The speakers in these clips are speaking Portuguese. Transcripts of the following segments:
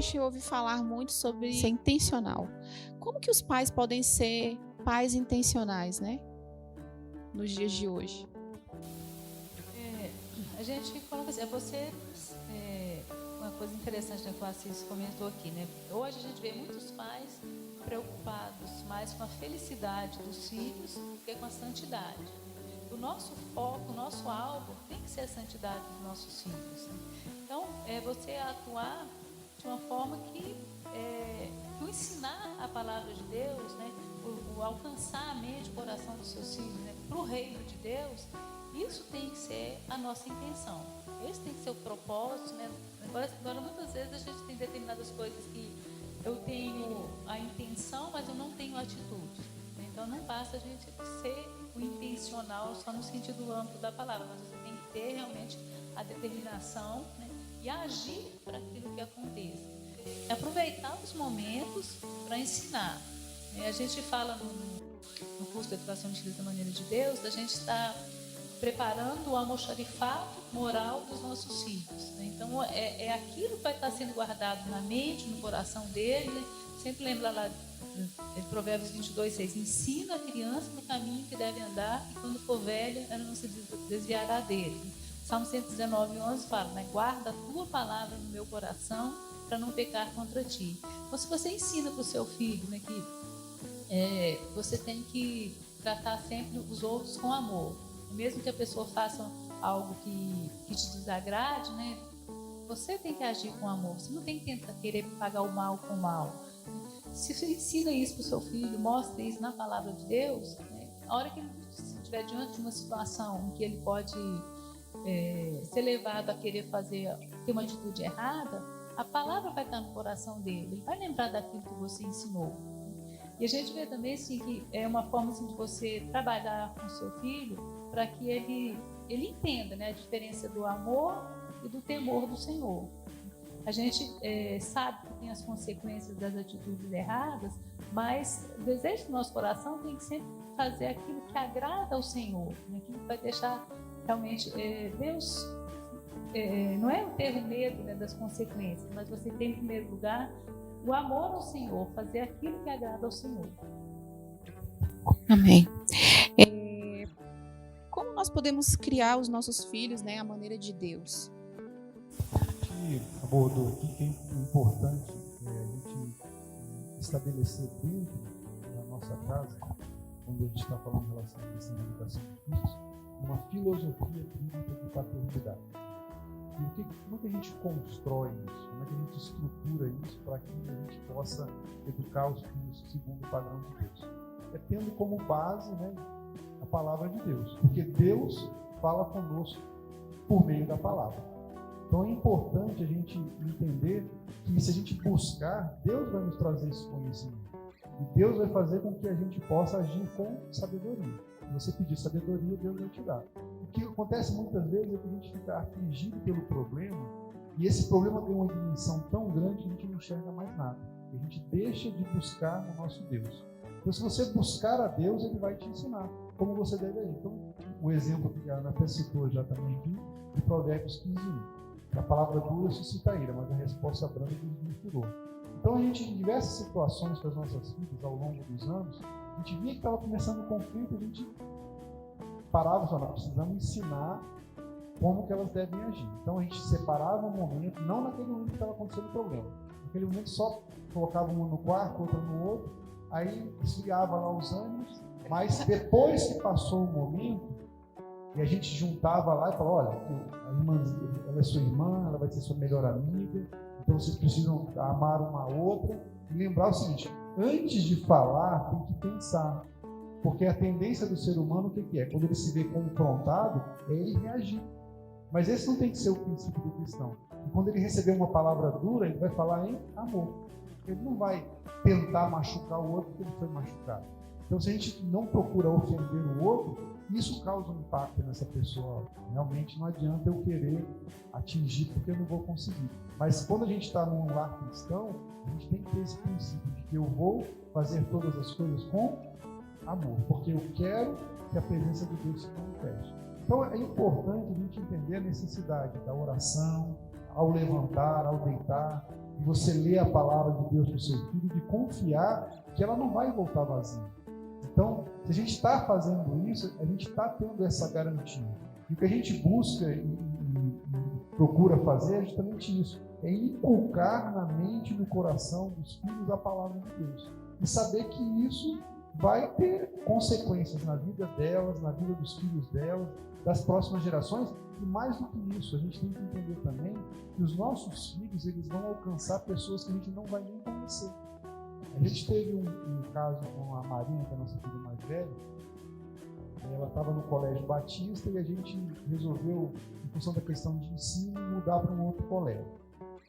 gente ouve falar muito sobre ser intencional. Como que os pais podem ser pais intencionais, né? Nos dias de hoje. A gente coloca assim, uma coisa interessante, né, que o Assis comentou aqui, né? Hoje a gente vê muitos pais preocupados mais com a felicidade dos filhos do que com a santidade. O nosso foco, o nosso alvo tem que ser a santidade dos nossos filhos, né? Então, você atuar de uma forma que o ensinar a palavra de Deus, né, o alcançar a mente, o coração dos seus filhos, né, para o reino de Deus, isso tem que ser a nossa intenção. Esse tem que ser o propósito, né? Agora muitas vezes a gente tem determinadas coisas que eu tenho a intenção, mas eu não tenho atitude. Então não basta a gente ser o intencional só no sentido amplo da palavra, mas você tem que ter realmente a determinação, né, e agir para aquilo que aconteça. Aproveitar os momentos para ensinar. A gente fala no curso de Educação de Filhos da Maneira de Deus, da gente estar preparando o almoxarifato moral dos nossos filhos, né? Então é aquilo que vai estar sendo guardado na mente, no coração dele, né? Sempre lembra lá de Provérbios 22:6, ensina a criança no caminho que deve andar e quando for velha ela não se desviará dele. Salmo 119:11 fala, né? Guarda a tua palavra no meu coração para não pecar contra ti. Então se você ensina para o seu filho, né, que você tem que tratar sempre os outros com amor, mesmo que a pessoa faça algo que te desagrade, né? Você tem que agir com amor. Você não tem que querer pagar o mal com o mal. Se você ensina isso para o seu filho, mostra isso na palavra de Deus, né? A hora que ele estiver diante de uma situação em que ele pode ser levado a querer ter uma atitude errada, a palavra vai estar no coração dele. Ele vai lembrar daquilo que você ensinou. E a gente vê também assim, que é uma forma assim, de você trabalhar com o seu filho para que ele entenda, né, a diferença do amor e do temor do Senhor. A gente sabe que tem as consequências das atitudes erradas, mas o desejo do nosso coração tem que sempre fazer aquilo que agrada ao Senhor, né, aquilo que vai deixar realmente Deus. Não é ter medo, né, das consequências, mas você tem em primeiro lugar o amor ao Senhor, fazer aquilo que agrada ao Senhor. Amém. Como nós podemos criar os nossos filhos, né, à maneira de Deus? A gente abordou aqui que é importante a gente estabelecer dentro da nossa casa, quando a gente está falando em relação à questão da educação de filhos, uma filosofia bíblica de paternidade. E como é que a gente constrói isso? Como é que a gente estrutura isso para que a gente possa educar os filhos segundo o padrão de Deus? É tendo como base, né, a palavra de Deus. Porque Deus fala conosco por meio da palavra. Então é importante a gente entender que se a gente buscar, Deus vai nos trazer esse conhecimento. E Deus vai fazer com que a gente possa agir com sabedoria. Se você pedir sabedoria, Deus vai te dar. O que acontece muitas vezes é que a gente fica afligido pelo problema e esse problema tem uma dimensão tão grande que a gente não enxerga mais nada. A gente deixa de buscar no nosso Deus. Então, se você buscar a Deus, Ele vai te ensinar como você deve agir. Então, o exemplo que a Ana até citou já também aqui, de Provérbios 15:1. A palavra dura suscita a ira, mas a resposta branda diz furor. Então, a gente, em diversas situações com as nossas filhas ao longo dos anos, a gente via que estava começando um conflito, a gente parava e falava, precisamos ensinar como que elas devem agir. Então, a gente separava um momento, não naquele momento que estava acontecendo o problema. Naquele momento só colocava uma no quarto, outra no outro, aí esfriava lá os ânimos, mas depois que passou o momento, e a gente juntava lá e falava, olha, a irmãzinha, ela é sua irmã, ela vai ser sua melhor amiga, então vocês precisam amar uma a outra. E lembrar o seguinte, antes de falar, tem que pensar. Porque a tendência do ser humano, o que é? Quando ele se vê confrontado, é ele reagir. Mas esse não tem que ser o princípio do cristão. E quando ele receber uma palavra dura, ele vai falar em amor. Ele não vai tentar machucar o outro porque ele foi machucado. Então, se a gente não procura ofender o outro, isso causa um impacto nessa pessoa. Realmente não adianta eu querer atingir porque eu não vou conseguir. Mas quando a gente está num lar cristão, a gente tem que ter esse princípio de que eu vou fazer todas as coisas com amor, porque eu quero que a presença de Deus se manifeste. Então é importante a gente entender a necessidade da oração, ao levantar, ao deitar, de você ler a palavra de Deus para o seu filho, de confiar que ela não vai voltar vazia. Então, se a gente está fazendo isso, a gente está tendo essa garantia. E o que a gente busca e procura fazer é justamente isso, é inculcar na mente e no coração dos filhos a palavra de Deus. E saber que isso vai ter consequências na vida delas, na vida dos filhos delas, das próximas gerações. E mais do que isso, a gente tem que entender também que os nossos filhos, eles vão alcançar pessoas que a gente não vai nem conhecer. A gente teve um caso com a Marina, que é a nossa filha mais velha. Ela estava no colégio Batista e a gente resolveu, em função da questão de ensino, mudar para um outro colégio,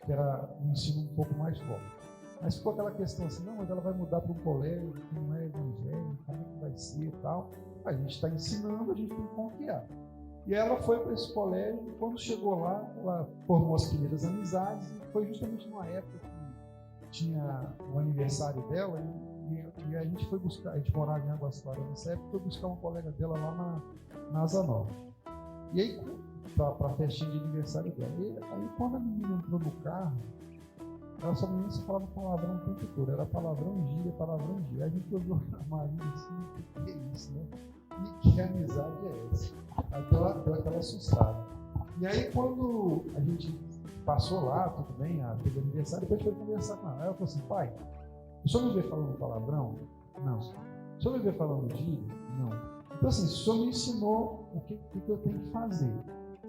que era um ensino um pouco mais forte. Mas ficou aquela questão assim, não, mas ela vai mudar para um colégio que não é evangélico, como é que vai ser e tal. A gente está ensinando, a gente tem que confiar. E ela foi para esse colégio e quando chegou lá, ela formou as primeiras amizades e foi justamente numa época que tinha o aniversário dela e a gente foi buscar, a gente morava em Águas Claras nessa época, foi buscar uma colega dela lá na Asa Norte. E aí, para a festinha de aniversário dela. E aí, quando a menina entrou no carro, ela só não se falava palavrão o tempo todo, era palavrão gíria, palavrão gíria. Aí a gente olhou a Maria assim, que é isso, né? E que amizade é essa? Aí deu aquela assustada. E aí, quando a gente passou lá, tudo bem, teve aniversário, depois a gente foi conversar com ela. Aí ela falou assim, pai, o senhor me vê falando palavrão? Não. O senhor me vê falando gíria? Não. Então, assim, o senhor me ensinou o que eu tenho que fazer.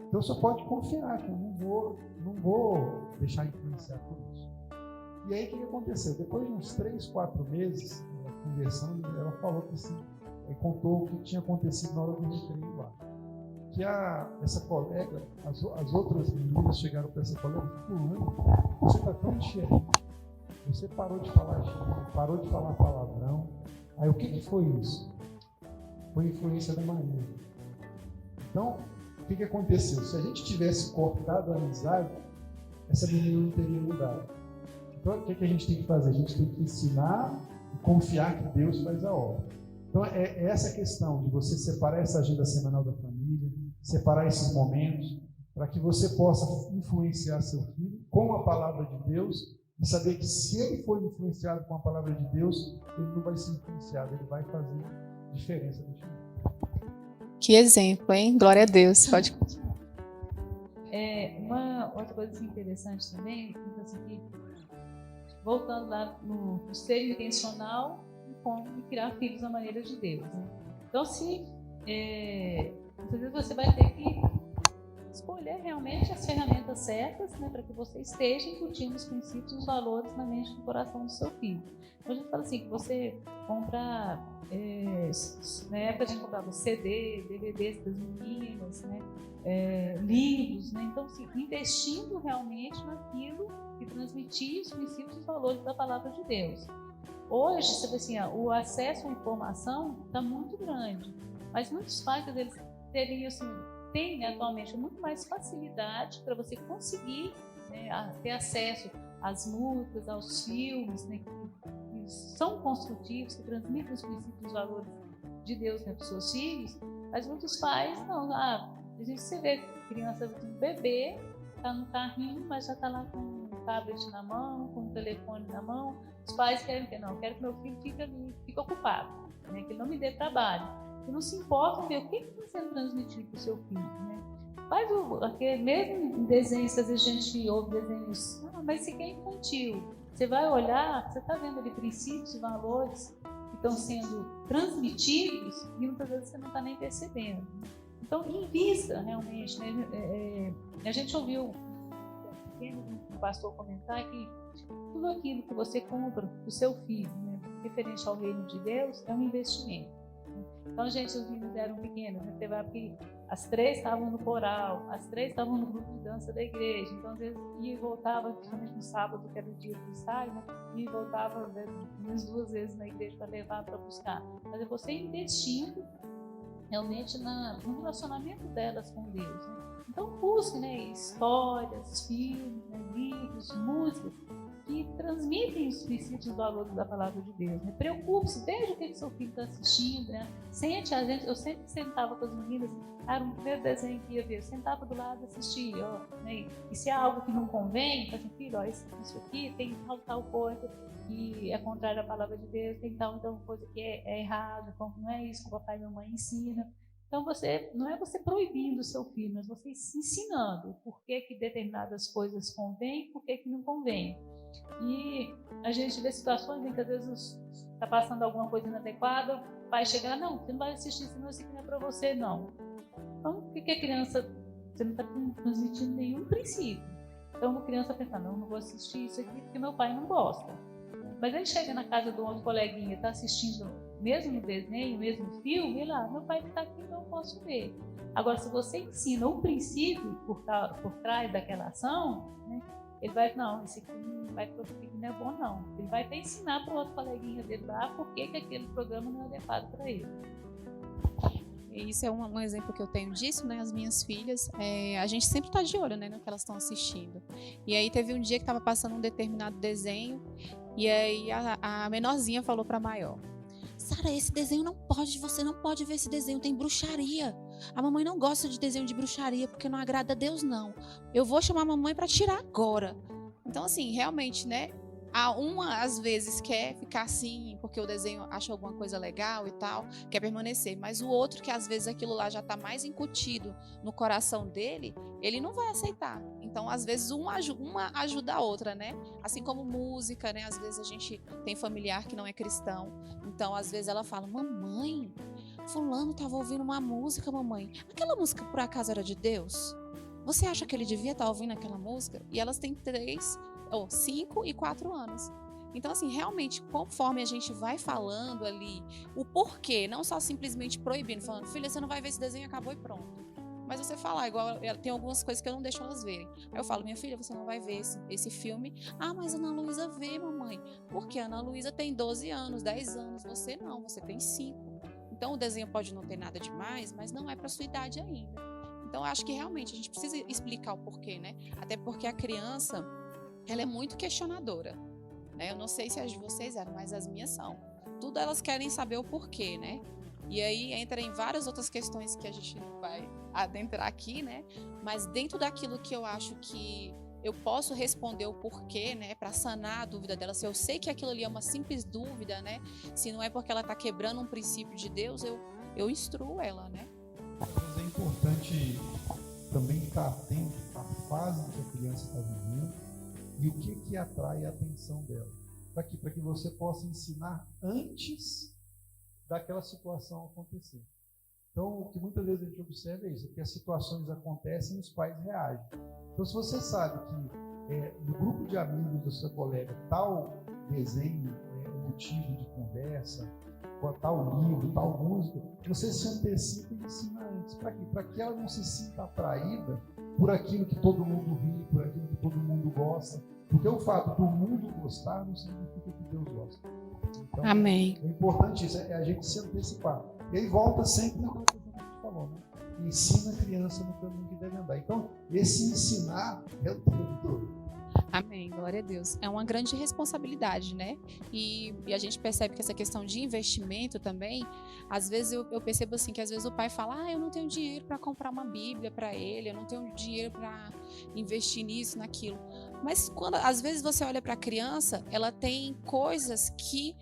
Então, o senhor pode confiar que eu não vou deixar influenciar por isso. E aí, o que aconteceu? Depois de uns 3, 4 meses, conversando, ela falou que assim, contou o que tinha acontecido na hora do recreio lá. Que essa colega, as outras meninas chegaram para essa colega e falaram, você está tão diferente. Você parou de falar gíria, parou de falar palavrão. Aí o que foi isso? Foi influência da Maria. Então, o que aconteceu? Se a gente tivesse cortado a amizade, essa menina não teria mudado. Então, o que a gente tem que fazer? A gente tem que ensinar e confiar que Deus faz a obra. Então, é essa questão de você separar essa agenda semanal da família, separar esses momentos, para que você possa influenciar seu filho com a palavra de Deus e saber que se ele for influenciado com a palavra de Deus, ele não vai ser influenciado, ele vai fazer diferença no time. Que exemplo, hein? Glória a Deus. Pode. Uma outra coisa interessante também, assim, voltando lá no ser intencional e como criar filhos à maneira de Deus. Né? Então, muitas vezes você vai ter que escolher realmente as ferramentas certas, né, para que você esteja incutindo os princípios e os valores na mente e no coração do seu filho. Então, a gente fala assim, que você compra, na época a gente comprava CD, DVDs das meninas, né, livros, né, então assim, investindo realmente naquilo que transmitia os princípios e os valores da palavra de Deus. Hoje, sabe assim, o acesso à informação está muito grande, mas muitos pais eles teriam assim, tem atualmente muito mais facilidade para você conseguir, né, ter acesso às músicas, aos filmes, né, que são construtivos, que transmitem os princípios e os valores de Deus, né, para os seus filhos, mas muitos pais não. A gente se vê criança, um bebê, está no carrinho, mas já está lá com um tablet na mão, com um telefone na mão. Os pais querem que não, quero que meu filho fique ocupado, né, que ele não me dê trabalho. E não se importa em ver o que está sendo transmitido para o seu filho, né? Faz aquele mesmo desenho, às vezes a gente ouve desenhos, mas isso aqui é infantil. Você vai olhar, você está vendo ali princípios e valores que estão sendo transmitidos e muitas vezes você não está nem percebendo. Então, invista realmente, né? A gente ouviu um pastor comentar que tudo aquilo que você compra para o seu filho, né, referente ao reino de Deus, é um investimento. Então, gente, os meninos eram pequenos, né? Teve que as 3 estavam no coral, as 3 estavam no grupo de dança da igreja. Então, às vezes, ia e voltava, principalmente no sábado, que era o dia do ensaio, né? E voltava umas 2 vezes na igreja para levar, para buscar. Mas é você investindo realmente no relacionamento delas com Deus, né? Então, busque, né, histórias, filmes, né, livros, músicas, que transmitem os princípios e valores da palavra de Deus. Né? Preocupe-se, veja o que seu filho está assistindo. Né? Eu sempre sentava com as meninas, era um primeiro desenho que ia ver, eu sentava do lado e assistia. Né? E se há algo que não convém, eu assim, filho, isso aqui tem tal coisa que é contrária à palavra de Deus, tem tal coisa que é errada, não é isso que o papai e a mamãe ensinam. Então, não é você proibindo o seu filho, mas você ensinando por que determinadas coisas convêm e por que não convém. E a gente vê situações em que às vezes está passando alguma coisa inadequada, o pai chegar, não, você não vai assistir, senão isso aqui não é para você, não. Então, o que a criança, você não está transmitindo nenhum princípio. Então, a criança pensa, não vou assistir isso aqui porque meu pai não gosta. Mas ele chega na casa de um coleguinha, está assistindo mesmo desenho, mesmo filme, lá, meu pai está aqui, então eu posso ver. Agora, se você ensina um princípio por trás daquela ação, né, ele vai, não, esse aqui não é bom, não. Ele vai até ensinar para o outro coleguinha dele lá por que aquele programa não é adequado para ele. Isso é um exemplo que eu tenho disso, né? As minhas filhas, a gente sempre está de olho, né, no que elas estão assistindo. E aí teve um dia que estava passando um determinado desenho, e aí a menorzinha falou para a maior: Sara, esse desenho não pode, você não pode ver esse desenho, tem bruxaria. A mamãe não gosta de desenho de bruxaria porque não agrada a Deus, não. Eu vou chamar a mamãe para tirar agora. Então, assim, realmente, né? Uma, às vezes, quer ficar assim, porque o desenho acha alguma coisa legal e tal, quer permanecer. Mas o outro, que às vezes aquilo lá já está mais incutido no coração dele, ele não vai aceitar. Então, às vezes, uma ajuda a outra, né? Assim como música, né? Às vezes a gente tem familiar que não é cristão. Então, às vezes ela fala: mamãe, fulano estava ouvindo uma música, mamãe. Aquela música, por acaso, era de Deus? Você acha que ele devia estar ouvindo aquela música? E elas têm 5 e 4 anos. Então, assim, realmente, conforme a gente vai falando ali o porquê, não só simplesmente proibindo, falando: filha, você não vai ver esse desenho, acabou e pronto. Mas você falar, igual tem algumas coisas que eu não deixo elas verem. Aí eu falo: minha filha, você não vai ver esse filme. Ah, mas a Ana Luísa vê, mamãe. Porque a Ana Luísa tem 12 anos, 10 anos, você não, você tem 5. Então o desenho pode não ter nada demais, mas não é para sua idade ainda. Então eu acho que realmente a gente precisa explicar o porquê, né? Até porque a criança, ela é muito questionadora, né? Eu não sei se as de vocês eram, mas as minhas são. Tudo elas querem saber o porquê, né? E aí entra em várias outras questões que a gente vai adentrar aqui, né? Mas dentro daquilo que eu acho que eu posso responder o porquê, né? Para sanar a dúvida dela, se eu sei que aquilo ali é uma simples dúvida, né? Se não é porque ela está quebrando um princípio de Deus, eu instruo ela, né? Mas é importante também estar atento à fase que a criança está vivendo e o que atrai a atenção dela, para que você possa ensinar antes daquela situação acontecer. Então, o que muitas vezes a gente observa é isso, que as situações acontecem e os pais reagem. Então, se você sabe que no grupo de amigos do seu colega tal desenho é motivo de conversa, tal livro, tal música, você se antecipa e ensina antes. Para quê? Para que ela não se sinta atraída por aquilo que todo mundo ri, por aquilo que todo mundo gosta. Porque o fato do mundo gostar não significa que Deus gosta. Então, amém. É importante isso, é a gente se antecipar. E aí volta sempre naquela coisa que a gente falou, né? Ensina a criança no caminho que deve andar. Então, esse ensinar é o tempo todo. Amém, glória a Deus. É uma grande responsabilidade, né? E a gente percebe que essa questão de investimento também, às vezes eu percebo assim, que às vezes o pai fala: eu não tenho dinheiro para comprar uma Bíblia para ele, eu não tenho dinheiro para investir nisso, naquilo. Mas às vezes você olha para a criança, ela tem coisas que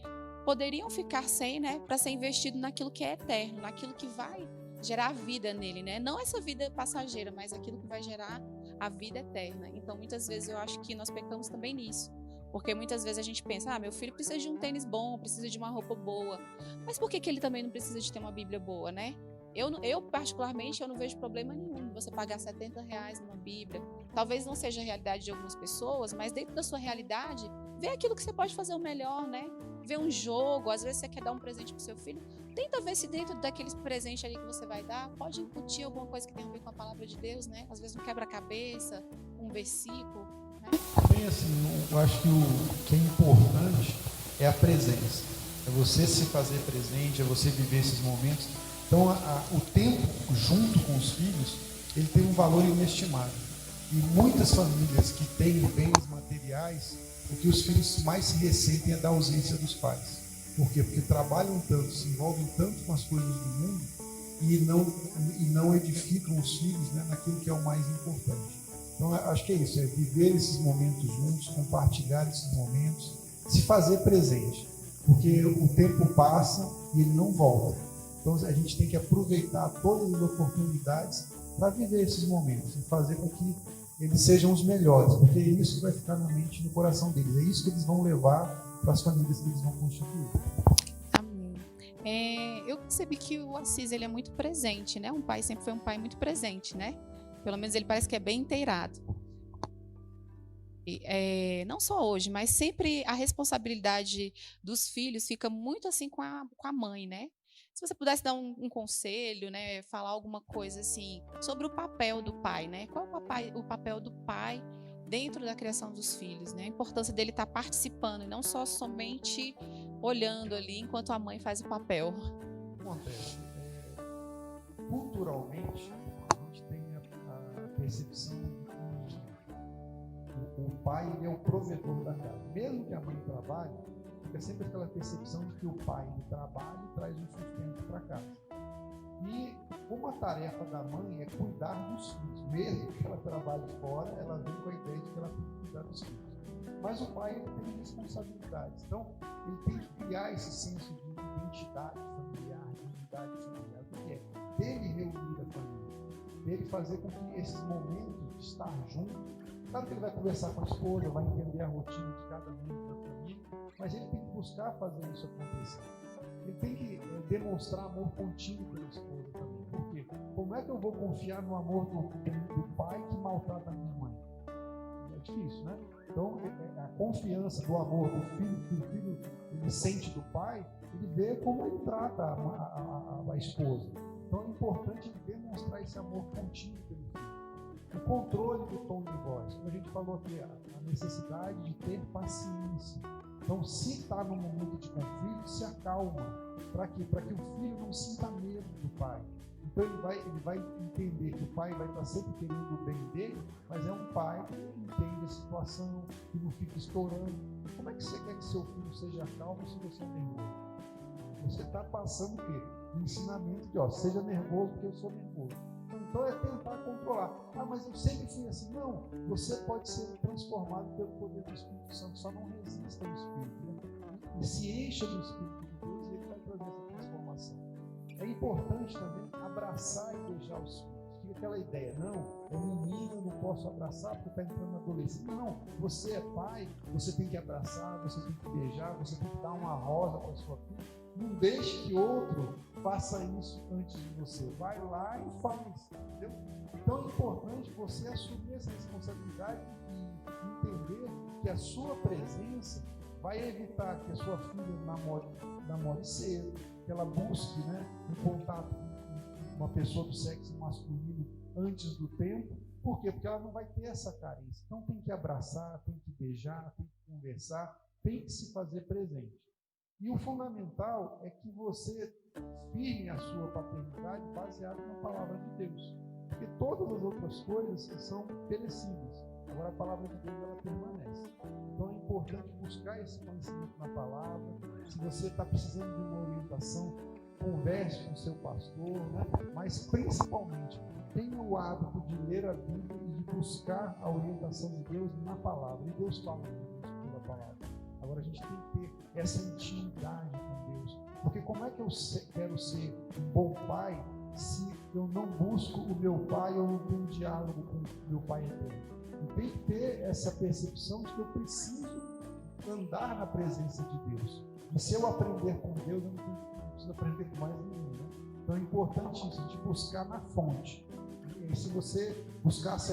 poderiam ficar sem, né? Para ser investido naquilo que é eterno, naquilo que vai gerar vida nele, né? Não essa vida passageira, mas aquilo que vai gerar a vida eterna. Então, muitas vezes eu acho que nós pecamos também nisso. Porque muitas vezes a gente pensa: meu filho precisa de um tênis bom, precisa de uma roupa boa. Mas por que ele também não precisa de ter uma Bíblia boa, né? Eu particularmente, eu não vejo problema nenhum você pagar R$70 numa Bíblia. Talvez não seja a realidade de algumas pessoas, mas dentro da sua realidade, vê aquilo que você pode fazer o melhor, né? Vê um jogo, às vezes você quer dar um presente pro seu filho, tenta ver se dentro daqueles presentes ali que você vai dar, pode incutir alguma coisa que tenha a ver com a palavra de Deus, né? Às vezes um quebra-cabeça, um versículo, né? Bem assim, eu acho que o que é importante é a presença. É você se fazer presente, é você viver esses momentos. Então, o tempo junto com os filhos, ele tem um valor inestimável. E muitas famílias que têm bens materiais, o que os filhos mais se ressentem é da ausência dos pais. Por quê? Porque trabalham tanto, se envolvem tanto com as coisas do mundo e não edificam os filhos, né, naquilo que é o mais importante. Então, acho que é isso, é viver esses momentos juntos, compartilhar esses momentos, se fazer presente, porque o tempo passa e ele não volta. Então, a gente tem que aproveitar todas as oportunidades para viver esses momentos e fazer com que eles sejam os melhores, porque é isso que vai ficar na mente e no coração deles, é isso que eles vão levar para as famílias que eles vão constituir. Amém. Eu percebi que o Assis, ele é muito presente, né? Um pai sempre foi um pai muito presente, né? Pelo menos ele parece que é bem inteirado. Não só hoje, mas sempre a responsabilidade dos filhos fica muito assim com a mãe, né? Se você pudesse dar um conselho, né, falar alguma coisa assim sobre o papel do pai, né? Qual é o papel do pai dentro da criação dos filhos, né? A importância dele estar participando e não só somente olhando ali enquanto a mãe faz o papel. Acontece, culturalmente, a gente tem a percepção de que o pai ele é o provedor da casa. Mesmo que a mãe trabalhe, fica sempre aquela percepção de que o pai ele trabalha e traz um sustento para casa. E uma tarefa da mãe é cuidar dos filhos. Mesmo que ela trabalhe fora, ela vem com a ideia de que ela tem que cuidar dos filhos. Mas o pai ele tem responsabilidades. Então, ele tem que criar esse senso de identidade familiar, de unidade familiar. O que é? Dele reunir a família. Dele fazer com que esses momentos de estar junto, claro que ele vai conversar com a esposa, vai entender a rotina de cada membro da família, mas ele tem que buscar fazer isso acontecer. Ele tem que demonstrar amor contínuo pela esposa também. Por quê? Como é que eu vou confiar no amor do pai que maltrata a minha mãe? É difícil, né? Então, a confiança do amor do filho, que o filho ele sente do pai, ele vê como ele trata a esposa. Então, é importante demonstrar esse amor contínuo pelo filho. O controle do tom de voz. Como a gente falou aqui, a necessidade de ter paciência. Então, se está num momento de conflito, se acalma. Para quê? Para que o filho não sinta medo do pai. Então, ele vai entender que o pai vai estar sempre querendo o bem dele, mas é um pai que entende a situação, que não fica estourando. Como é que você quer que seu filho seja calmo se você é nervoso? Você está passando o quê? O ensinamento de, seja nervoso porque eu sou nervoso. Então, é tentar controlar. Mas eu sempre fui assim. Não, você pode ser transformado pelo poder do Espírito Santo, só não resista ao Espírito, né? E se encha do Espírito de Deus e ele vai trazer essa transformação. É importante também abraçar e beijar os filhos. Fica aquela ideia, não, é menino, eu não posso abraçar porque está entrando na adolescência. Não, você é pai, você tem que abraçar, você tem que beijar, você tem que dar uma rosa para sua filha. Não deixe que outro faça isso antes de você. Vai lá e faz, entendeu? Então é importante você assumir essa responsabilidade e entender que a sua presença vai evitar que a sua filha namore cedo, que ela busque, né, um contato com uma pessoa do sexo masculino antes do tempo. Por quê? Porque ela não vai ter essa carência. Então tem que abraçar, tem que beijar, tem que conversar, tem que se fazer presente. E o fundamental é que você firme a sua paternidade baseada na palavra de Deus. Porque todas as outras coisas são perecíveis. Agora a palavra de Deus ela permanece. Então é importante buscar esse conhecimento na palavra. Se você está precisando de uma orientação, converse com o seu pastor, né? Mas principalmente tenha o hábito de ler a Bíblia e de buscar a orientação de Deus na palavra. E Deus fala pela palavra. Agora a gente tem que ter essa intimidade com Deus. Porque como é que eu quero ser um bom pai se eu não busco o meu pai, eu não tenho diálogo com o meu pai eterno? Eu tenho que ter essa percepção de que eu preciso andar na presença de Deus. E se eu aprender com Deus, eu não preciso aprender com mais ninguém, né? Então é importante isso, de buscar na fonte. E se você buscar se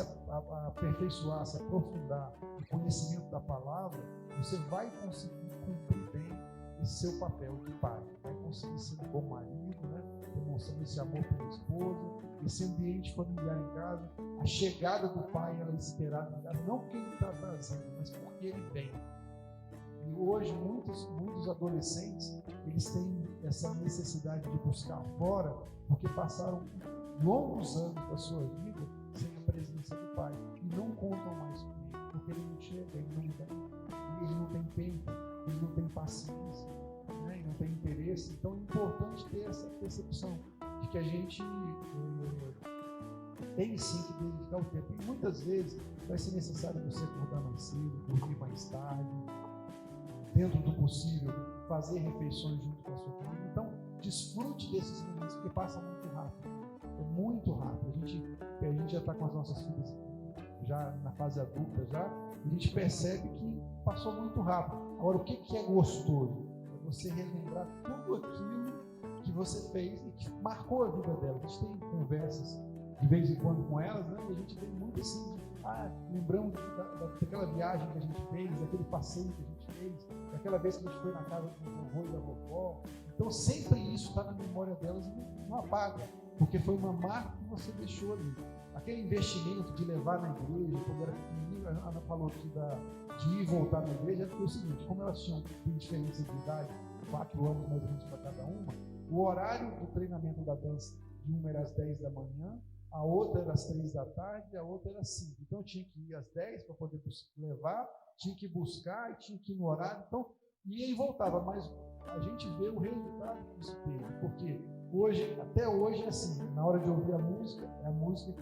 aperfeiçoar, se aprofundar no conhecimento da palavra, você vai conseguir cumprir bem esse seu papel de pai. Vai conseguir ser um bom marido, né? Demonstrando esse amor pela esposa, esse ambiente familiar em casa. A chegada do pai ela é esperada em casa, não porque ele está trazendo, mas porque ele vem. E hoje muitos adolescentes eles têm essa necessidade de buscar fora, porque passaram longos anos da sua vida sem a presença do pai e não percepção de que a gente tem sim que dedicar o tempo. E muitas vezes vai ser necessário você acordar mais cedo, dormir mais tarde, dentro do possível, fazer refeições junto com a sua família. Então, desfrute desses momentos, porque passa muito rápido. É muito rápido. A gente já está com as nossas filhas já na fase adulta, e a gente percebe que passou muito rápido. Agora, o que é gostoso? É você relembrar tudo aquilo que você fez e que marcou a vida dela. A gente tem conversas de vez em quando com elas, né? E a gente tem muito assim, lembramos daquela viagem que a gente fez, daquele passeio que a gente fez, daquela vez que a gente foi na casa do vovô e da vovó. Então, sempre isso está na memória delas e não apaga, porque foi uma marca que você deixou ali. Aquele investimento de levar na igreja, quando era pequenininho, a Ana falou aqui de ir e voltar na igreja, foi o seguinte: como elas tinham diferença de idade, 4 anos mais ou menos para cada uma, o horário do treinamento da dança de uma era às 10 da manhã, a outra era às 3 da tarde e a outra era às 5. Então eu tinha que ir às 10 para poder levar, tinha que buscar e tinha que ir no horário. Então ia e voltava, mas a gente vê o resultado que isso teve, porque até hoje é assim, na hora de ouvir a música, é a música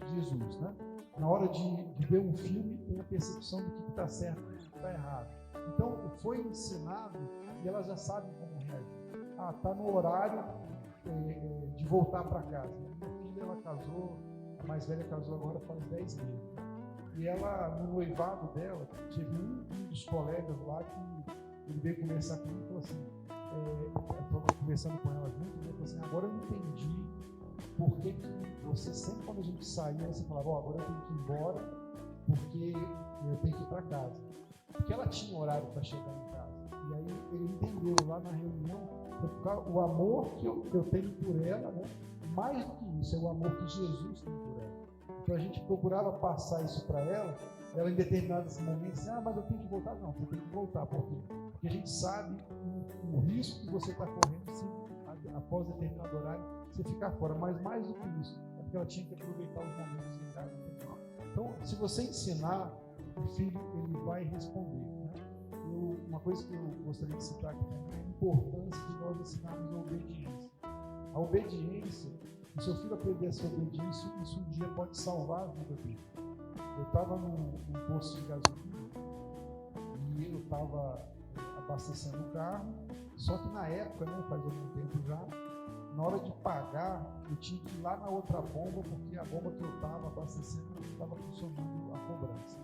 de Jesus, né? Na hora de ver um filme, tem a percepção do que está certo e do que está errado. Então foi ensinado e elas já sabem como reagir. Está no horário de voltar para casa. Minha filha, ela casou, a mais velha casou agora faz 10 meses. E ela, no noivado dela, teve um dos colegas lá que ele veio conversar comigo e falou assim, eu estava conversando com ela junto, e ele falou assim: agora eu entendi por que você sempre, quando a gente saía, você falava, agora eu tenho que ir embora, porque eu tenho que ir para casa. Porque ela tinha horário para chegar em casa. E aí ele entendeu lá na reunião o amor que eu tenho por ela, né? Mais do que isso, é o amor que Jesus tem por ela. Então a gente procurava passar isso para ela em determinados momentos, mas eu tenho que voltar. Não, você tem que voltar, por quê? Porque a gente sabe o risco que você está correndo se após determinado horário você ficar fora. Mas mais do que isso, é porque ela tinha que aproveitar os momentos em casa. Então, se você ensinar, o filho ele vai responder, né? Uma coisa que eu gostaria de citar aqui também é a importância de nós ensinarmos a obediência. A obediência, se o seu filho aprender a ser obediente, isso um dia pode salvar a vida dele. Eu estava num posto de gasolina e eu estava abastecendo o carro, só que na época, né, faz algum tempo já, na hora de pagar, eu tinha que ir lá na outra bomba, porque a bomba que eu estava abastecendo não estava funcionando a cobrança.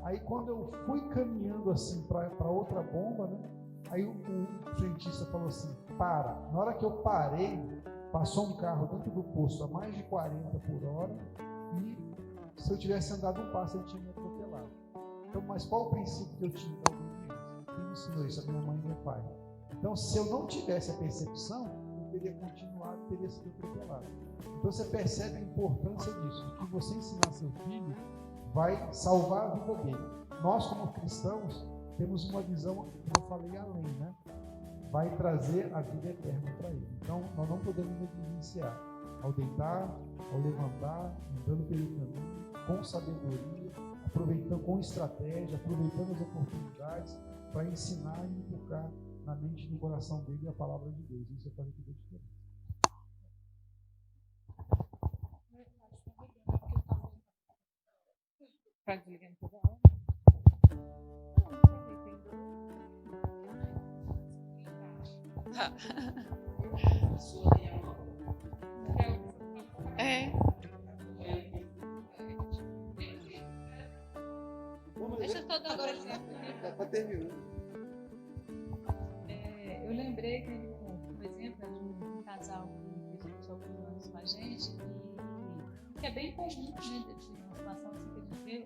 Aí quando eu fui caminhando assim para outra bomba, né, aí o frentista falou assim, para. Na hora que eu parei, passou um carro dentro do posto a mais de 40 por hora e se eu tivesse andado um passo, ele tinha me atropelado. Então, mas qual o princípio que eu tinha da obediência? Quem me ensinou isso? A minha mãe e meu pai. Então, se eu não tivesse a percepção, eu teria continuado, teria sido atropelado. Então, você percebe a importância disso. O que você ensinar seu filho vai salvar a vida dele. Nós, como cristãos, temos uma visão, como eu falei, além, né? Vai trazer a vida eterna para ele. Então, nós não podemos negligenciar. Ao deitar, ao levantar, andando pelo caminho, com sabedoria, aproveitando com estratégia, aproveitando as oportunidades para ensinar e inculcar na mente e no coração dele a palavra de Deus. Isso é fazer tudo a diferença. Deixa eu só dar agora para terminar. Eu lembrei que um exemplo de um casal que fez alguns anos com a gente e que é bem comum, né, de uma situação assim que a gente vê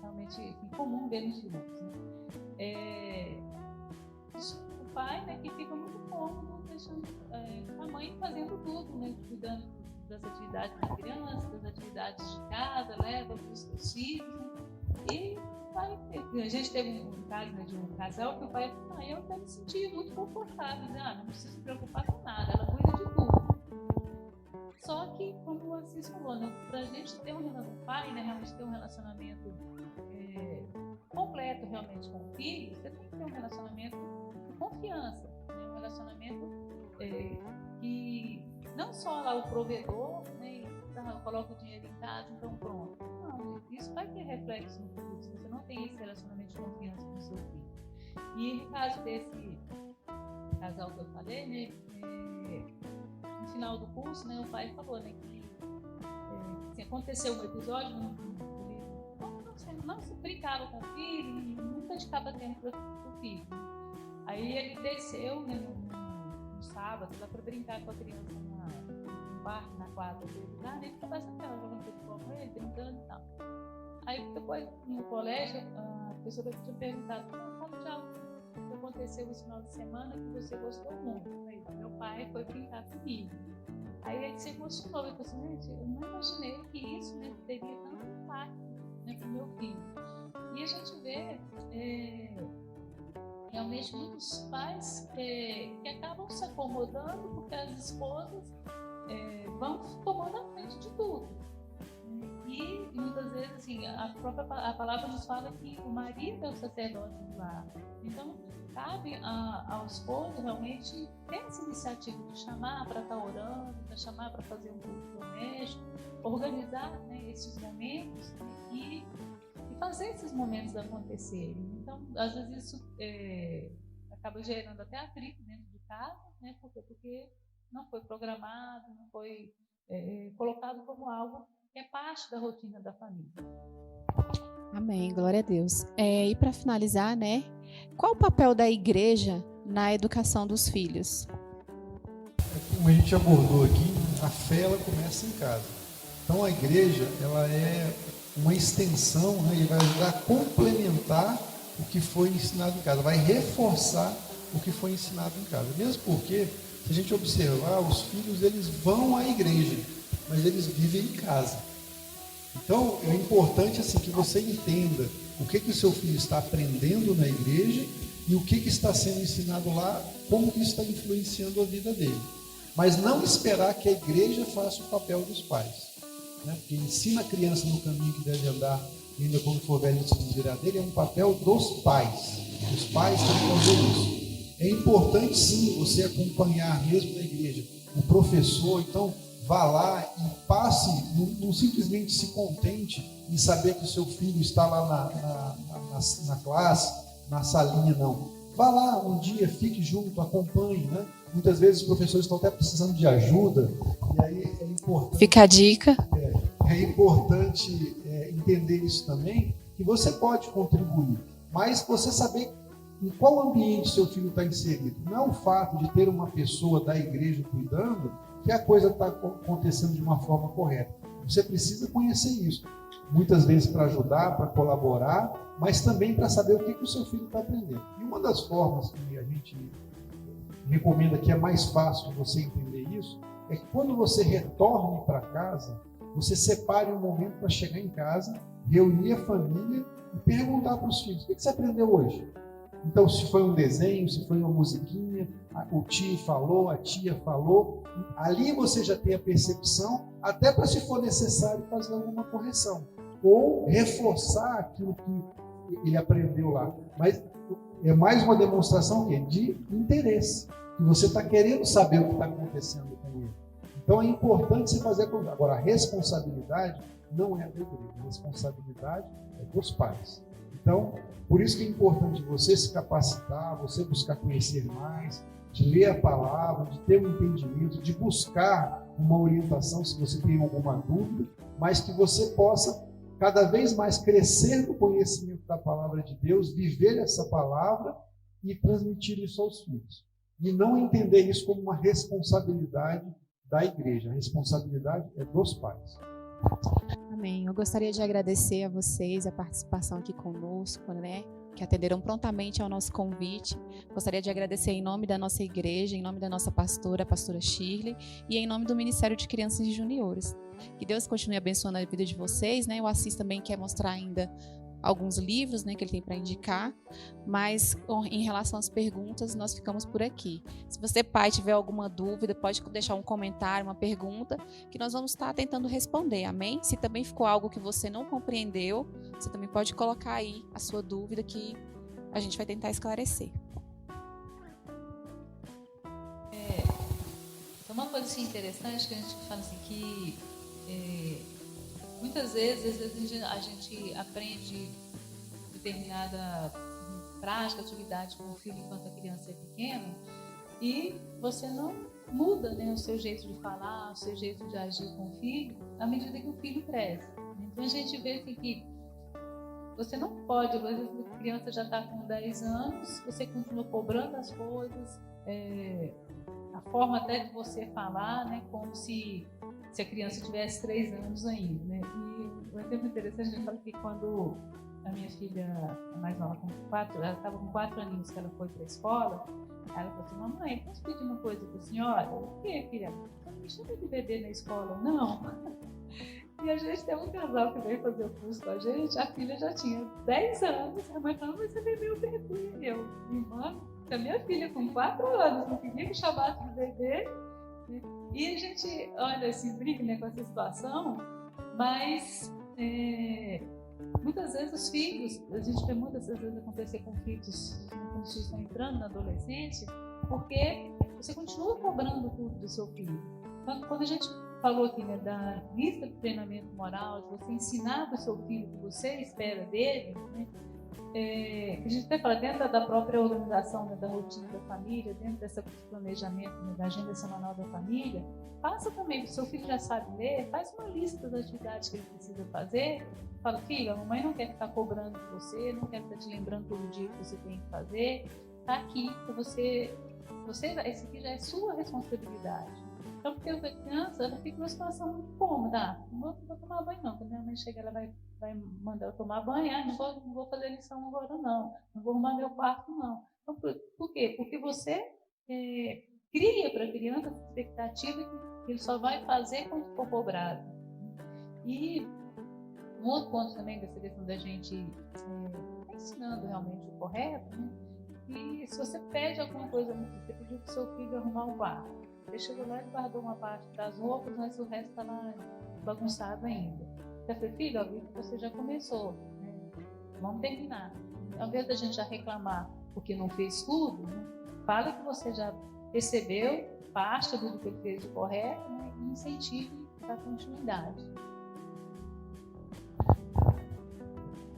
realmente comum ver nos grupos, né? O pai, né, que fica muito cômodo deixando a mãe fazendo tudo, né, cuidando das atividades da criança, das atividades de casa, leva para os seus filhos, né? E a gente teve um caso, né, de um casal que o pai falou, eu até me senti muito confortável, não preciso se preocupar com nada, ela cuida de tudo. Só que, como o Assis falou, né, para a gente ter um pai, né, realmente ter um relacionamento completo realmente com o filho, você tem que ter um relacionamento de confiança, né, um relacionamento que não só lá o provedor, né, coloca o dinheiro em casa, então pronto. Não, isso vai ter reflexo no futuro, se você não tem esse relacionamento de confiança com o seu filho. E no caso desse casal que eu falei, né, no final do curso, né, o pai falou, né, que assim, aconteceu um episódio não se brincava com o filho, nunca ficava tempo para o filho. Aí ele desceu, né, no sábado lá para brincar com a criança no parque, na quadra dele lá, né, ficava ela jogando futebol com ele, brincando e tal. Aí depois no colégio a professora tinha perguntado: "Como já aconteceu esse final de semana que você gostou muito?" Aí, meu pai foi brincar comigo. Aí ele se emocionou e falou assim: "Gente, eu não imaginei que isso, né, teria tanto impacto, né, para o meu filho." E a gente vê realmente muitos pais que acabam se acomodando porque as esposas vão tomando a frente de tudo. E muitas vezes assim, a palavra nos fala que o marido é o sacerdote do lar. Então, cabe ao esposo realmente ter essa iniciativa de chamar para estar orando, de chamar para fazer um culto doméstico, organizar, né, esses momentos e fazer esses momentos acontecerem. Então, às vezes isso acaba gerando até atrito dentro de casa, né, porque não foi programado, não foi colocado como algo que é parte da rotina da família. Amém, glória a Deus. E para finalizar, né, qual o papel da igreja na educação dos filhos? Como a gente abordou aqui, a fé ela começa em casa. Então a igreja ela é uma extensão, né, e vai ajudar a complementar o que foi ensinado em casa, vai reforçar o que foi ensinado em casa. Mesmo porque, se a gente observar, os filhos eles vão à igreja, mas eles vivem em casa. Então é importante assim que você entenda o que o seu filho está aprendendo na igreja e o que está sendo ensinado lá, como que está influenciando a vida dele. Mas não esperar que a igreja faça o papel dos pais, né? Porque ensina a criança no caminho que deve andar, e ainda quando for velho se desvirar dele, é um papel dos pais. Os pais têm que fazer isso. É importante sim você acompanhar mesmo na igreja o professor, então vá lá e passe, não simplesmente se contente em saber que o seu filho está lá na classe, na salinha, não. Vá lá um dia, fique junto, acompanhe, né? Muitas vezes os professores estão até precisando de ajuda, e aí é importante... Fica a dica. É importante entender isso também, que você pode contribuir, mas você saber em qual ambiente seu filho está inserido. Não é o fato de ter uma pessoa da igreja cuidando que a coisa está acontecendo de uma forma correta. Você precisa conhecer isso. Muitas vezes para ajudar, para colaborar, mas também para saber o que o seu filho está aprendendo. E uma das formas que a gente recomenda que é mais fácil você entender isso, é que quando você retorne para casa, você separe um momento para chegar em casa, reunir a família e perguntar para os filhos: o que você aprendeu hoje? Então, se foi um desenho, se foi uma musiquinha, o tio falou, a tia falou, ali você já tem a percepção, até para, se for necessário, fazer alguma correção ou reforçar aquilo que ele aprendeu lá. Mas é mais uma demonstração de interesse, que você está querendo saber o que está acontecendo com ele. Então é importante você fazer a coisa. Agora, a responsabilidade não é da igreja, a responsabilidade é dos pais. Então, por isso que é importante você se capacitar, você buscar conhecer mais, de ler a palavra, de ter um entendimento, de buscar uma orientação se você tem alguma dúvida, mas que você possa cada vez mais crescer no conhecimento da palavra de Deus, viver essa palavra e transmitir isso aos filhos. E não entender isso como uma responsabilidade da igreja. A responsabilidade é dos pais. Amém. Eu gostaria de agradecer a vocês a participação aqui conosco, né? Que atenderam prontamente ao nosso convite. Gostaria de agradecer em nome da nossa igreja, em nome da nossa pastora, a pastora Shirley, e em nome do Ministério de Crianças e Juniores. Que Deus continue abençoando a vida de vocês, né? O Assis também quer mostrar ainda alguns livros, né, que ele tem para indicar, mas em relação às perguntas, nós ficamos por aqui. Se você, pai, tiver alguma dúvida, pode deixar um comentário, uma pergunta, que nós vamos estar tentando responder, amém? Se também ficou algo que você não compreendeu, você também pode colocar aí a sua dúvida, que a gente vai tentar esclarecer. assim interessante que a gente fala assim que muitas vezes a gente aprende determinada prática, atividade com o filho enquanto a criança é pequena e você não muda, né, o seu jeito de falar, o seu jeito de agir com o filho à medida que o filho cresce. Então a gente vê assim, que você não pode, às vezes a criança já está com 10 anos, você continua cobrando as coisas, a forma até de você falar, né, como se a criança tivesse 3 anos ainda. Né? E um exemplo interessante, eu falo que quando a minha filha mais nova, ela estava com 4 aninhos que ela foi para a escola, ela falou assim: mamãe, posso pedir uma coisa para a senhora? O que, filha? Você não me chama de bebê na escola, não? E a gente tem um casal que veio fazer o curso com a gente, a filha já tinha 10 anos, a mãe falou: mas você bebeu o bebê? Eu, irmã, a minha filha com 4 anos não queria que chamasse de bebê. Né? E a gente, olha, assim, brinca, né, com essa situação, mas muitas vezes os filhos, a gente vê muitas vezes acontecer conflitos quando os filhos estão entrando na adolescência, porque você continua cobrando tudo do seu filho. Então, quando a gente falou aqui, né, da lista de treinamento moral, de você ensinar para o seu filho o que você espera dele, né, a gente até fala dentro da própria organização, né, da rotina da família, dentro desse planejamento, né, da agenda semanal da família, faça também, se o seu filho já sabe ler, faz uma lista das atividades que ele precisa fazer. Fala: filho, a mamãe não quer ficar cobrando de você, não quer ficar te lembrando todo dia que você tem que fazer, está aqui para você, esse aqui já é sua responsabilidade. Então, porque a criança, ela fica numa situação muito cômoda. Não vou tomar banho não, quando minha mãe chega, ela vai mandar eu tomar banho, não vou fazer lição agora não vou arrumar meu quarto não. Então, por quê? Porque você cria para a criança a expectativa que ele só vai fazer quando for cobrado. E um outro ponto também dessa questão da gente ensinando realmente o correto, né? E se você pede alguma coisa, você pediu para o seu filho arrumar um quarto, você chegou lá e guardou uma parte das roupas, mas o resto está lá bagunçado ainda. Você falou: filho, eu vi que você já começou, né? Vamos terminar. Ao invés da gente já reclamar porque não fez tudo, né? Fala que você já percebeu parte do que ele fez de correto, né? E incentive a continuidade.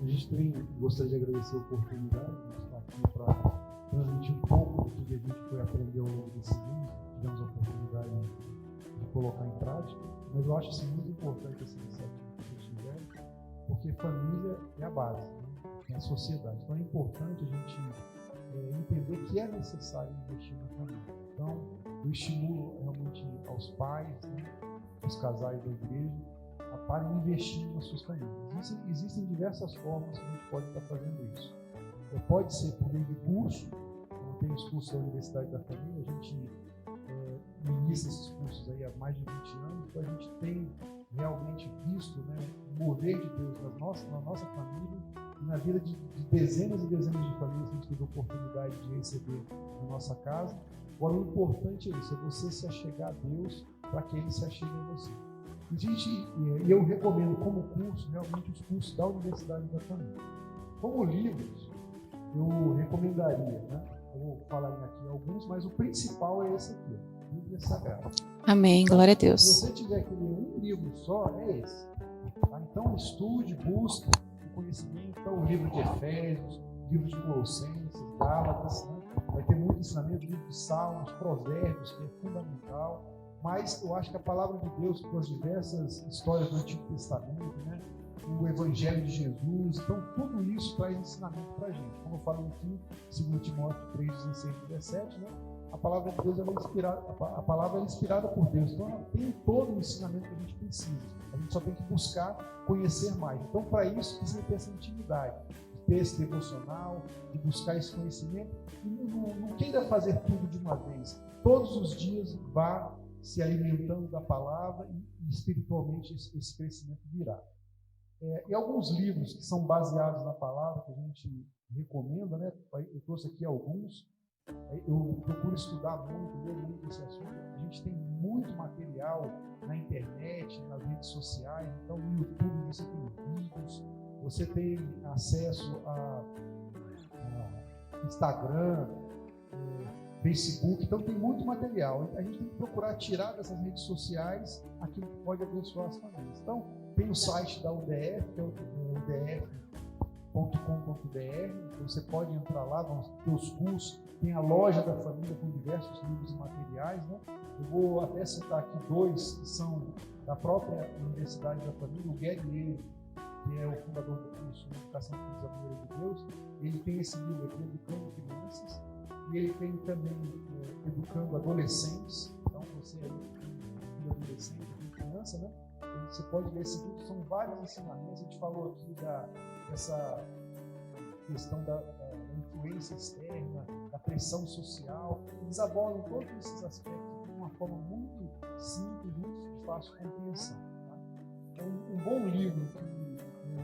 A gente também gostaria de agradecer a oportunidade de estar aqui para transmitir um pouco do que a gente foi aprender ao longo desse ano. Tivemos a oportunidade de colocar em prática, mas eu acho muito importante essa iniciativa que a gente tiver, porque família é a base, né? É a sociedade. Então é importante a gente entender que é necessário investir na família. Então, eu estimulo realmente aos pais, né, os casais da igreja, para investir nas suas famílias. Existem diversas formas que a gente pode estar fazendo isso. Pode ser por meio de curso, como tem os cursos da Universidade da Família, a gente inicia esses cursos aí há mais de 20 anos, então a gente tem realmente visto, né, o mover de Deus na nossa família e na vida de dezenas e dezenas de famílias que a gente teve a oportunidade de receber na nossa casa. Agora, o importante é isso, é você se achegar a Deus para que Ele se achegue a você. E eu recomendo como curso, realmente, os cursos da Universidade da Família. Como livros, eu recomendaria, né? Eu vou falar aqui alguns, mas o principal é esse aqui, ó, Bíblia Sagrada. Amém, glória a Deus. Se você tiver que ler um livro só, é esse. Tá? Então, estude, busque o conhecimento. Então, o livro de Efésios, livro de Colossenses, Gálatas, né? Vai ter muito ensinamento, livro de Salmos, Provérbios, que é fundamental. Mas eu acho que a palavra de Deus, com as diversas histórias do Antigo Testamento, né? O Evangelho de Jesus, então tudo isso traz ensinamento para a gente. Como eu falei aqui, 2 Timóteo 3, 16 e 17, né? A palavra de Deus é inspirada, a palavra é inspirada por Deus, então ela tem todo o ensinamento que a gente precisa. A gente só tem que buscar conhecer mais. Então, para isso, precisa ter essa intimidade, de ter esse devocional, de buscar esse conhecimento. E não queira fazer tudo de uma vez. Todos os dias vá se alimentando da palavra e espiritualmente esse crescimento virá. E alguns livros que são baseados na palavra, que a gente recomenda, né? Eu trouxe aqui alguns. Eu procuro estudar muito, ler muito esse assunto. A gente tem muito material na internet, nas redes sociais. Então, no YouTube você tem vídeos, você tem acesso a Instagram, Facebook. Então tem muito material. A gente tem que procurar tirar dessas redes sociais aquilo que pode abençoar as famílias. Então tem o site da UDF, que é o udf.com.br. Você pode entrar lá, vão ter os cursos. Tem a loja da família com diversos livros e materiais, né? Eu vou até citar aqui 2 que são da própria Universidade da Família. O Gary, que é o fundador do curso de Educação Filhos à Maneira de Deus, ele tem esse livro aqui, Educando Crianças, e ele tem também Educando Adolescentes. Então, você aí tem adolescente, tem criança, né? Você pode ler esse livro, são vários ensinamentos. A gente falou aqui dessa questão da influência externa, da pressão social. Eles abordam todos esses aspectos de uma forma muito simples, muito de fácil compreensão. Tá? Então, um bom livro que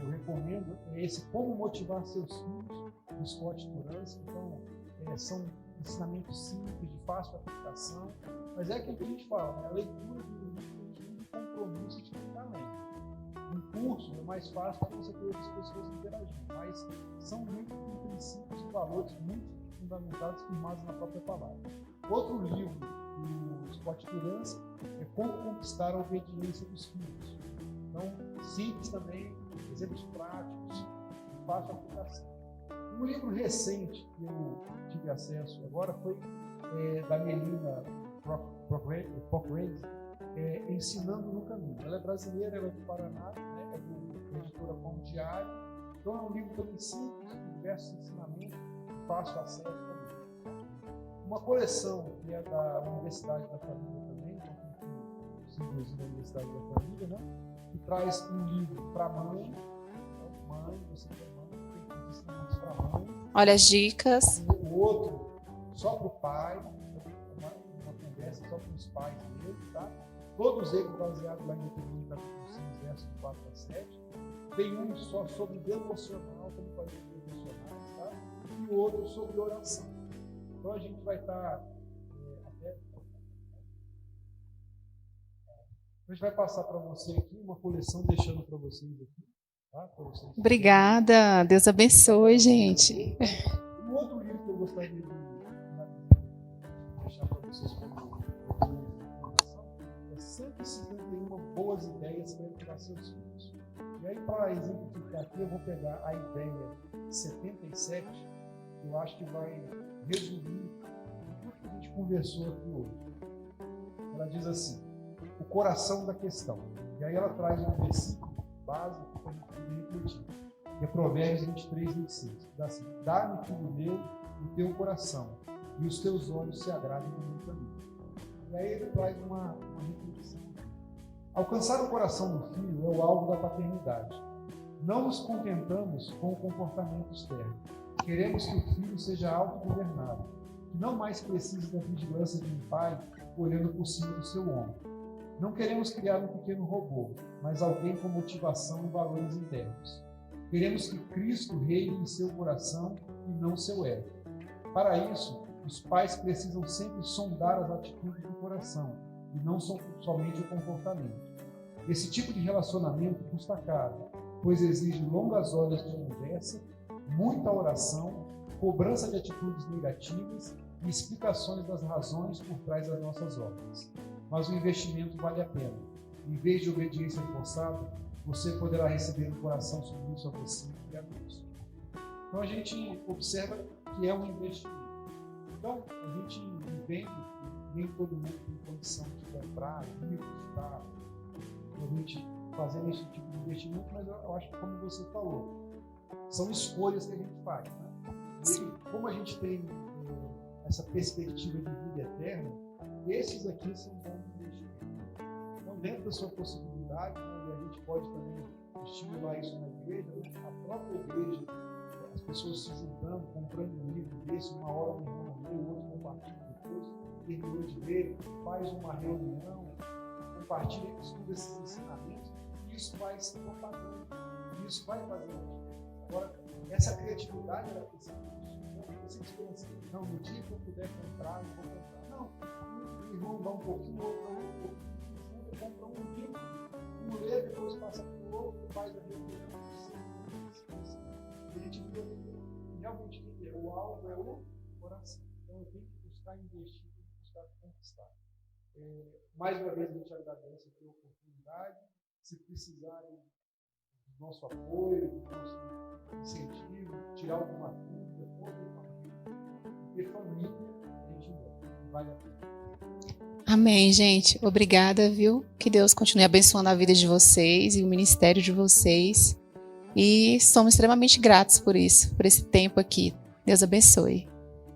eu recomendo é esse, Como Motivar Seus Filhos, do Scott Turanski. Então, são ensinamentos simples, de fácil aplicação, mas é aquilo que a gente fala, né? A leitura do livro tem um compromisso de ficar lendo. Um curso é mais fácil para você ter outras pessoas interagindo, mas são muito princípios e valores muito fundamentados, firmados na própria palavra. Outro livro do Scott Turanski é Como Conquistar a Obediência dos Filhos. Então, simples também, exemplos práticos, de fácil aplicação. Um livro recente que eu tive acesso agora foi da Melina Pockranes, Ensinando no Caminho. Ela é brasileira, ela é do Paraná, né? É da editora Pão Diário. Então é um livro também simples, com diversos ensinamentos, de fácil acesso também. Uma coleção que é da Universidade da Família também, então tem símbolos da Universidade da Família, né? Que traz um livro para mãe, você que é mãe, tem ensinamentos para mãe. Olha as dicas. O outro só para o pai, uma conversa só com os pais dele, tá? Todos eles baseados lá em Deuteronômio capítulo 6, versos 4 a 7. Tem um só sobre devocional, como fazer devocionais, tá? E o outro sobre oração. Então a gente vai estar a gente vai passar para você aqui uma coleção, deixando para vocês aqui. Tá? Para vocês. Obrigada. Deus abençoe, gente. Um outro livro que eu gostaria de deixar para vocês como é 151 boas ideias para educar seus filhos. E aí, para exemplificar aqui, eu vou pegar a ideia 77, que eu acho que vai resumir tudo que a gente conversou aqui hoje. Ela diz assim: o coração da questão. E aí ela traz um versículo básico para a gente poder refletir. Que é Provérbios 23, 26. Que dá assim: dá-me, filho meu, o teu coração, e os teus olhos se agradem no meu caminho. E aí ele traz uma reflexão. Alcançar o coração do filho é o alvo da paternidade. Não nos contentamos com o comportamento externo. Queremos que o filho seja autogovernado, que não mais precise da vigilância de um pai olhando por cima do seu ombro. Não queremos criar um pequeno robô, mas alguém com motivação e valores internos. Queremos que Cristo reine em seu coração e não seu ego. Para isso, os pais precisam sempre sondar as atitudes do coração e não somente o comportamento. Esse tipo de relacionamento custa caro, pois exige longas horas de conversa, muita oração, cobrança de atitudes negativas e explicações das razões por trás das nossas obras. Mas o investimento vale a pena. Em vez de obediência forçada, você poderá receber um coração submisso a você e a Deus. Então a gente observa que é um investimento. Então a gente entende que nem todo mundo tem condição de comprar livros, tá? A gente fazendo esse tipo de investimento, mas eu acho que, como você falou, são escolhas que a gente faz, né? E como a gente tem essa perspectiva de vida eterna, esses aqui são bons investimentos. Então, dentro da sua possibilidade, né, e a gente pode também estimular isso na igreja, né? A própria igreja, as pessoas se juntando, comprando um livro desse, uma hora um irmão lê, o outro compartilha depois, terminou de ler, faz uma reunião, compartilha, estuda esses ensinamentos, e isso vai se propagando, e isso vai fazendo a diferença. Agora, essa criatividade, ela precisa disso. Você pensa, não, no dia que eu puder comprar, eu vou comprar. Não, o irmão dá um pouquinho, outro dá um pouquinho, compra um livro, um lê, depois passa para o outro, faz a reunião. A gente realmente quer. O alvo é o coração. Então eu tenho que buscar buscar investir, tem que buscar conquistar. Mais uma vez, a gente agradece pela oportunidade. Se precisarem do nosso apoio, do nosso incentivo, tirar alguma dúvida, podem fazer. Ter família, a gente vale a pena. Amém, gente. Obrigada, viu? Que Deus continue abençoando a vida de vocês e o ministério de vocês. E somos extremamente gratos por isso, por esse tempo aqui. Deus abençoe.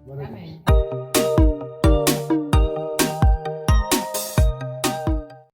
Glória a Deus. Amém.